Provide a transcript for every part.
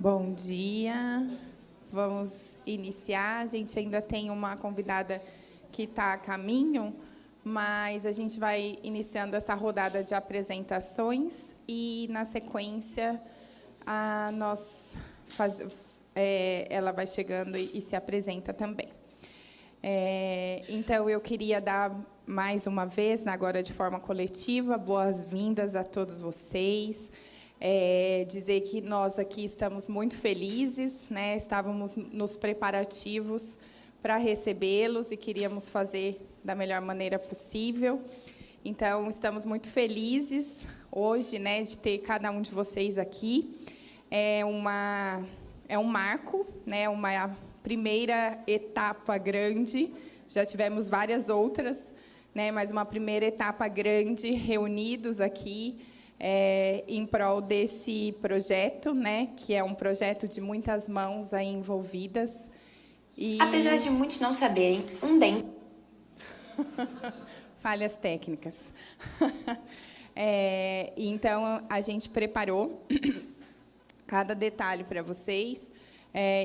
Bom dia, vamos iniciar. A gente ainda tem uma convidada que está a caminho, mas a gente vai iniciando essa rodada de apresentações e, na sequência, ela vai chegando e se apresenta também. Então, eu queria dar, mais uma vez, agora de forma coletiva, boas-vindas a todos vocês. Dizer que nós aqui estamos muito felizes, né? Estávamos nos preparativos para recebê-los e queríamos fazer da melhor maneira possível. Então, estamos muito felizes hoje, né, de ter cada um de vocês aqui. É um marco, né, uma primeira etapa grande. Já tivemos várias outras, né, mas uma primeira etapa grande, reunidos aqui, em prol desse projeto, né, que é um projeto de muitas mãos aí envolvidas. Apesar de muitos não saberem, falhas técnicas. Então, a gente preparou cada detalhe para vocês,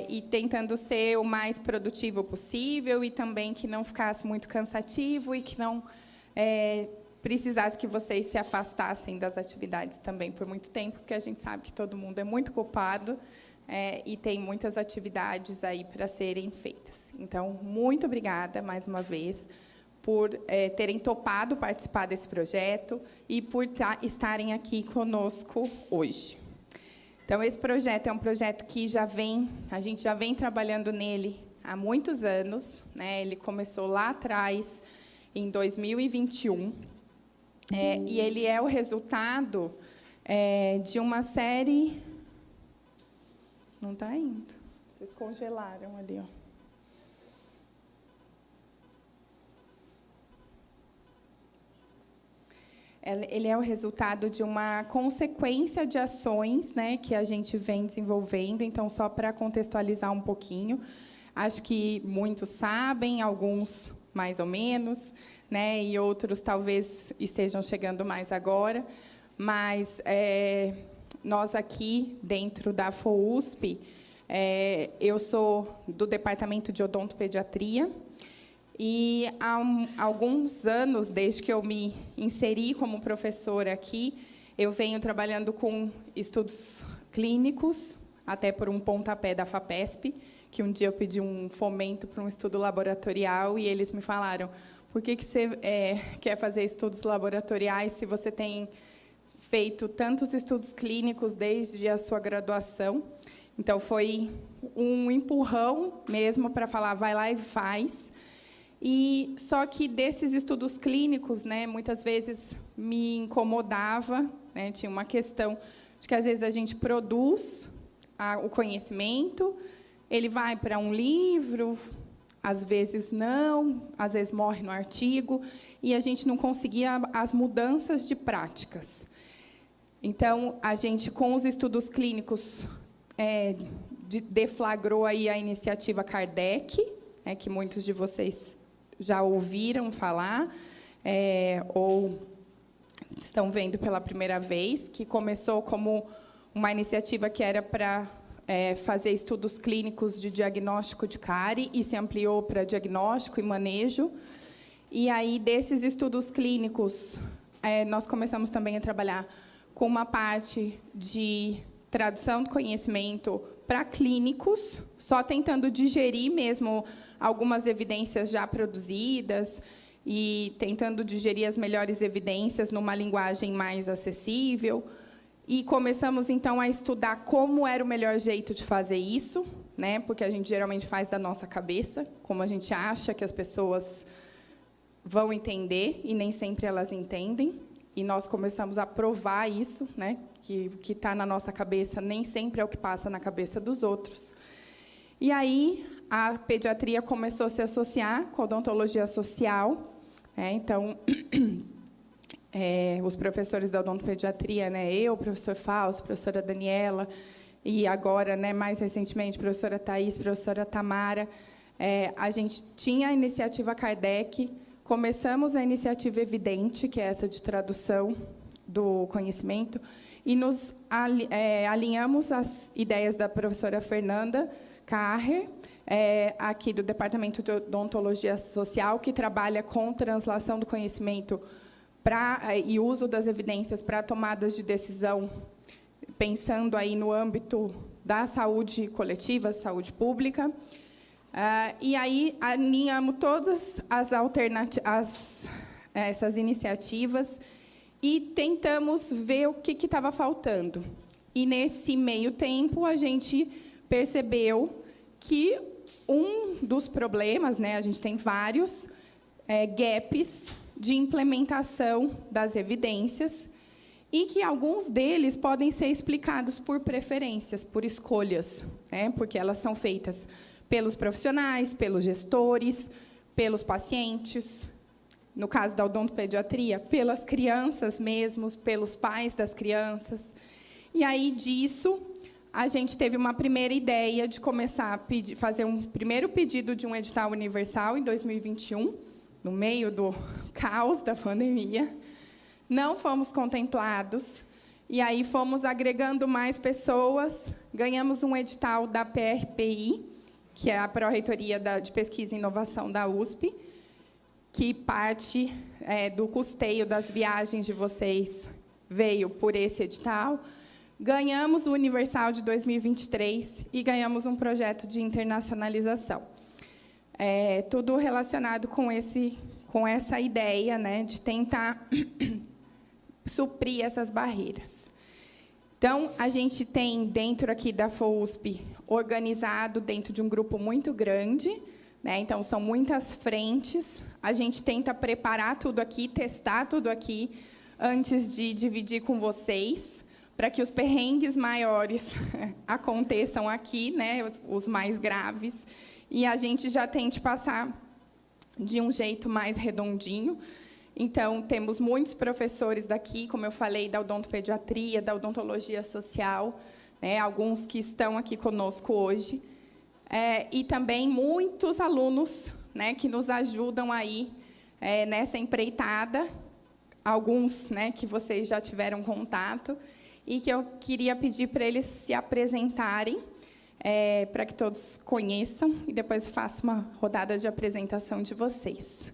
e tentando ser o mais produtivo possível e também que não ficasse muito cansativo e que não precisasse que vocês se afastassem das atividades também por muito tempo, porque a gente sabe que todo mundo é muito ocupado e tem muitas atividades aí para serem feitas. Então, muito obrigada, mais uma vez, por terem topado participar desse projeto e por estarem aqui conosco hoje. Então, esse projeto é um projeto que a gente já vem trabalhando nele há muitos anos, né? Ele começou lá atrás, em 2021, e ele é o resultado de uma série... Não está indo. Vocês congelaram ali, ó. Ele é o resultado de uma consequência de ações, né, que a gente vem desenvolvendo. Então, só para contextualizar um pouquinho, acho que muitos sabem, alguns mais ou menos, né, e outros talvez estejam chegando mais agora. Mas nós aqui, dentro da FOUSP, eu sou do Departamento de Odontopediatria, e há alguns anos, desde que eu me inseri como professora aqui, eu venho trabalhando com estudos clínicos, até por um pontapé da FAPESP, que um dia eu pedi um fomento para um estudo laboratorial, e eles me falaram: por que você quer fazer estudos laboratoriais se você tem feito tantos estudos clínicos desde a sua graduação? Então, foi um empurrão mesmo para falar, vai lá e faz. E só que desses estudos clínicos, né, muitas vezes me incomodava, né, tinha uma questão de que às vezes a gente produz o conhecimento, ele vai para um livro, às vezes não, às vezes morre no artigo, e a gente não conseguia as mudanças de práticas. Então, a gente, com os estudos clínicos, deflagrou aí a iniciativa Kardec, que muitos de vocês já ouviram falar, ou estão vendo pela primeira vez, que começou como uma iniciativa que era para fazer estudos clínicos de diagnóstico de cárie e se ampliou para diagnóstico e manejo. E aí, desses estudos clínicos, nós começamos também a trabalhar com uma parte de tradução do conhecimento para clínicos, só tentando digerir mesmo algumas evidências já produzidas e tentando digerir as melhores evidências numa linguagem mais acessível. E começamos, então, a estudar como era o melhor jeito de fazer isso, né? Porque a gente geralmente faz da nossa cabeça, como a gente acha que as pessoas vão entender, e nem sempre elas entendem. E nós começamos a provar isso, né? Que está na nossa cabeça nem sempre é o que passa na cabeça dos outros. E aí, a pediatria começou a se associar com a odontologia social. Então, os professores da odontopediatria, né, eu, o professor Fausto, a professora Daniela, e agora, né, mais recentemente, a professora Thaís, a professora Tamara, a gente tinha a iniciativa Kardec, começamos a iniciativa Evidente, que é essa de tradução do conhecimento e nos alinhamos às ideias da professora Fernanda Carrer, aqui do Departamento de Odontologia Social, que trabalha com translação do conhecimento e uso das evidências para tomadas de decisão, pensando aí no âmbito da saúde coletiva, saúde pública. E aí alinhamos todas essas iniciativas e tentamos ver o que estava faltando. E, nesse meio tempo, a gente percebeu que um dos problemas, né, a gente tem vários gaps de implementação das evidências e que alguns deles podem ser explicados por preferências, por escolhas, né, porque elas são feitas pelos profissionais, pelos gestores, pelos pacientes, no caso da odontopediatria, pelas crianças mesmos, pelos pais das crianças. E aí, disso, a gente teve uma primeira ideia de começar a fazer um primeiro pedido de um edital universal em 2021, no meio do caos da pandemia. Não fomos contemplados, e aí fomos agregando mais pessoas, ganhamos um edital da PRPI, que é a Pró-Reitoria de Pesquisa e Inovação da USP, que parte do custeio das viagens de vocês veio por esse edital. Ganhamos o Universal de 2023 e ganhamos um projeto de internacionalização. Tudo relacionado com essa ideia, né, de tentar suprir essas barreiras. Então, a gente tem, dentro aqui da FOUSP, organizado dentro de um grupo muito grande, né? Então, são muitas frentes. A gente tenta preparar tudo aqui, testar tudo aqui, antes de dividir com vocês, para que os perrengues maiores aconteçam aqui, né? Os mais graves, e a gente já tente passar de um jeito mais redondinho. Então, temos muitos professores daqui, como eu falei, da odontopediatria, da odontologia social, né? Alguns que estão aqui conosco hoje. E também muitos alunos, né, que nos ajudam aí nessa empreitada, alguns, né, que vocês já tiveram contato, e que eu queria pedir para eles se apresentarem, para que todos conheçam, e depois faço uma rodada de apresentação de vocês.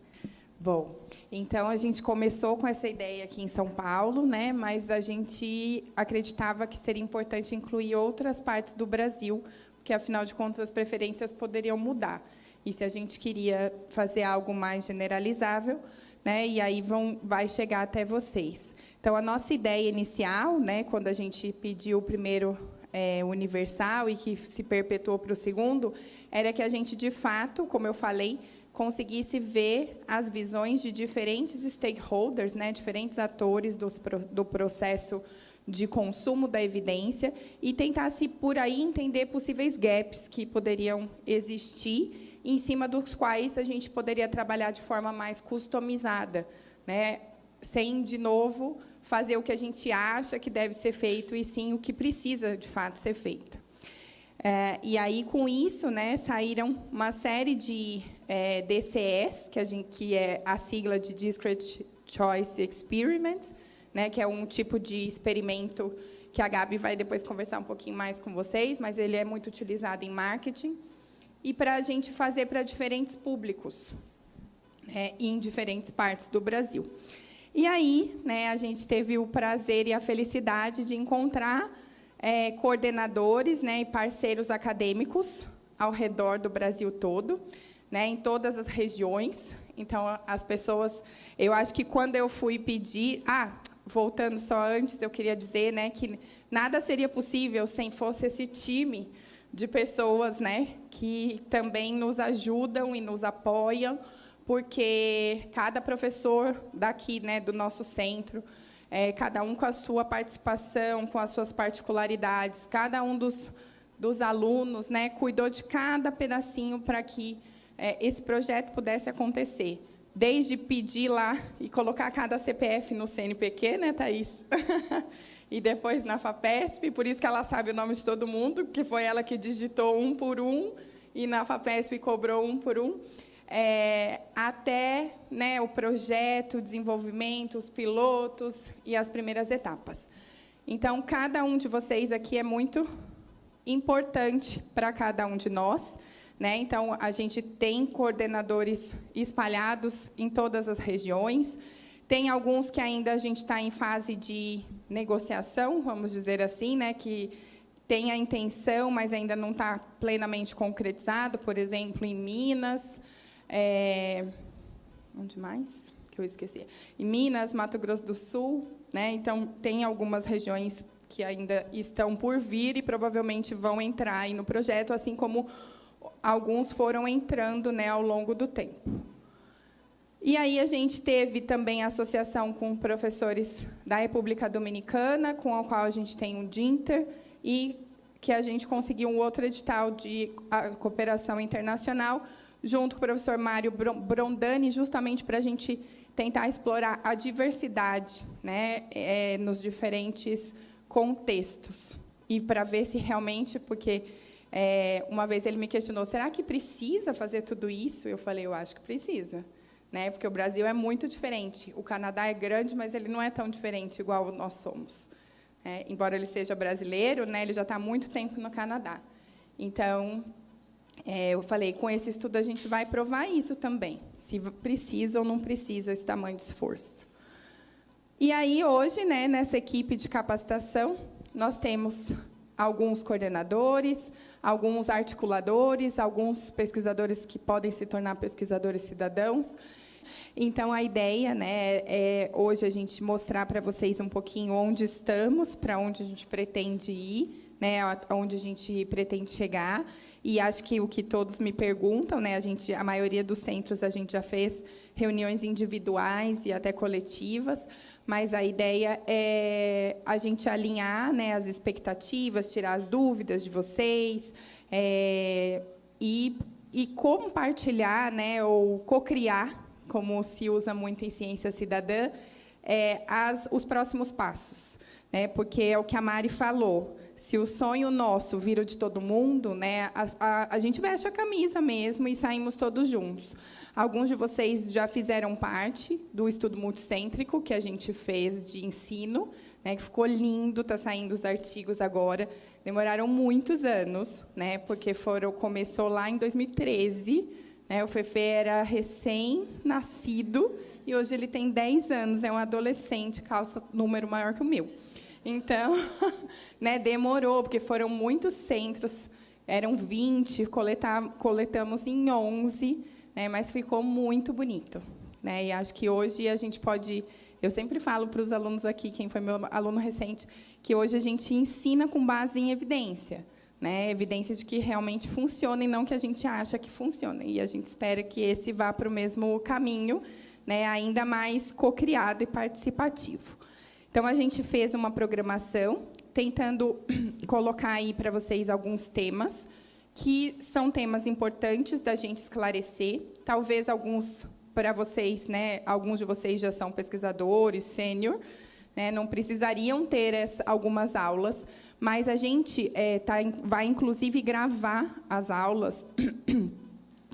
Bom, então, a gente começou com essa ideia aqui em São Paulo, né, mas a gente acreditava que seria importante incluir outras partes do Brasil, porque, afinal de contas, as preferências poderiam mudar. E, se a gente queria fazer algo mais generalizável, né, e aí vai chegar até vocês. Então, a nossa ideia inicial, né, quando a gente pediu o primeiro universal e que se perpetuou para o segundo, era que a gente, de fato, como eu falei, conseguisse ver as visões de diferentes stakeholders, né, diferentes atores do processo de consumo da evidência, e tentasse, por aí, entender possíveis gaps que poderiam existir, em cima dos quais a gente poderia trabalhar de forma mais customizada, né, sem, de novo, fazer o que a gente acha que deve ser feito, e sim o que precisa, de fato, ser feito. E aí, com isso, né, saíram uma série de DCEs, que é a sigla de Discrete Choice Experiments, né, que é um tipo de experimento que a Gabi vai depois conversar um pouquinho mais com vocês, mas ele é muito utilizado em marketing, e para a gente fazer para diferentes públicos, né, em diferentes partes do Brasil. E aí, né, a gente teve o prazer e a felicidade de encontrar coordenadores, né, e parceiros acadêmicos ao redor do Brasil todo, né, em todas as regiões. Então, as pessoas... Eu acho que, quando eu fui pedir... voltando só antes, eu queria dizer, né, que nada seria possível sem fosse esse time de pessoas, né, que também nos ajudam e nos apoiam, porque cada professor daqui, né, do nosso centro, cada um com a sua participação, com as suas particularidades, cada um dos alunos, né, cuidou de cada pedacinho para que esse projeto pudesse acontecer. Desde pedir lá e colocar cada CPF no CNPq, né, Thaís? E depois na FAPESP, por isso que ela sabe o nome de todo mundo, que foi ela que digitou um por um, e na FAPESP cobrou um por um. até, né, o projeto, o desenvolvimento, os pilotos e as primeiras etapas. Então, cada um de vocês aqui é muito importante para cada um de nós, né? Então, a gente tem coordenadores espalhados em todas as regiões. Tem alguns que ainda a gente está em fase de negociação, vamos dizer assim, né? Que tem a intenção, mas ainda não está plenamente concretizado. Por exemplo, em Minas, onde mais? Que eu esqueci. Em Minas, Mato Grosso do Sul, né? Então, tem algumas regiões que ainda estão por vir e provavelmente vão entrar aí no projeto, assim como alguns foram entrando, né, ao longo do tempo. E aí a gente teve também a associação com professores da República Dominicana, com a qual a gente tem um DINTER, e que a gente conseguiu um outro edital de cooperação internacional, junto com o professor Mário Brondani, justamente para a gente tentar explorar a diversidade, né, nos diferentes contextos. E para ver se realmente, porque uma vez ele me questionou, será que precisa fazer tudo isso? Eu falei, eu acho que precisa, né? Porque o Brasil é muito diferente. O Canadá é grande, mas ele não é tão diferente igual nós somos. Embora ele seja brasileiro, né, ele já está há muito tempo no Canadá. Então, eu falei, com esse estudo a gente vai provar isso também, se precisa ou não precisa esse tamanho de esforço. E aí, hoje, né, nessa equipe de capacitação, nós temos alguns coordenadores, alguns articuladores, alguns pesquisadores que podem se tornar pesquisadores cidadãos. Então, a ideia, né, é hoje a gente mostrar para vocês um pouquinho onde estamos, para onde a gente pretende ir, né, onde a gente pretende chegar. E acho que o que todos me perguntam, né, a maioria dos centros a gente já fez reuniões individuais e até coletivas, mas a ideia é a gente alinhar, né, as expectativas, tirar as dúvidas de vocês, e compartilhar, né, ou cocriar, como se usa muito em ciência cidadã, os próximos passos, né, porque é o que a Mari falou. Se o sonho nosso vira o de todo mundo, né, a gente veste a camisa mesmo e saímos todos juntos. Alguns de vocês já fizeram parte do estudo multicêntrico que a gente fez de ensino, né, que ficou lindo, está saindo os artigos agora. Demoraram muitos anos, né, porque começou lá em 2013. Né, o Fefe era recém-nascido e hoje ele tem 10 anos, é um adolescente, calça número maior que o meu. Então, né, demorou, porque foram muitos centros, eram 20, coletamos em 11, né, mas ficou muito bonito. Né, e acho que hoje a gente pode... Eu sempre falo para os alunos aqui, quem foi meu aluno recente, que hoje a gente ensina com base em evidência. Né, evidência de que realmente funciona e não que a gente acha que funciona. E a gente espera que esse vá para o mesmo caminho, né, ainda mais cocriado e participativo. Então, a gente fez uma programação, tentando colocar aí para vocês alguns temas, que são temas importantes da gente esclarecer. Talvez alguns para vocês, né, alguns de vocês já são pesquisadores, sênior, né, não precisariam ter algumas aulas, mas a gente vai, inclusive, gravar as aulas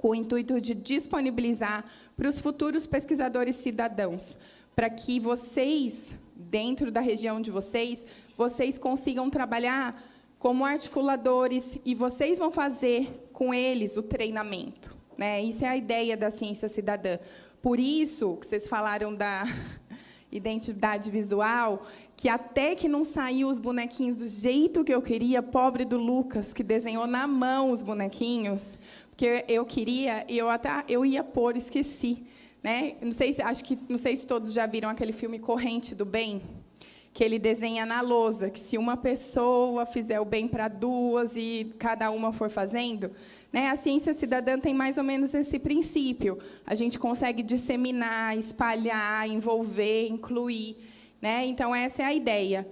com o intuito de disponibilizar para os futuros pesquisadores cidadãos, para que vocês, dentro da região de vocês consigam trabalhar como articuladores e vocês vão fazer com eles o treinamento. Né? Isso é a ideia da ciência cidadã. Por isso, que vocês falaram da identidade visual, que até que não saiu os bonequinhos do jeito que eu queria, pobre do Lucas, que desenhou na mão os bonequinhos, porque eu queria, e eu ia pôr, esqueci. Né? Não sei se todos já viram aquele filme Corrente do Bem, que ele desenha na lousa, que se uma pessoa fizer o bem para duas e cada uma for fazendo, né, a ciência cidadã tem mais ou menos esse princípio. A gente consegue disseminar, espalhar, envolver, incluir. Né? Então, essa é a ideia.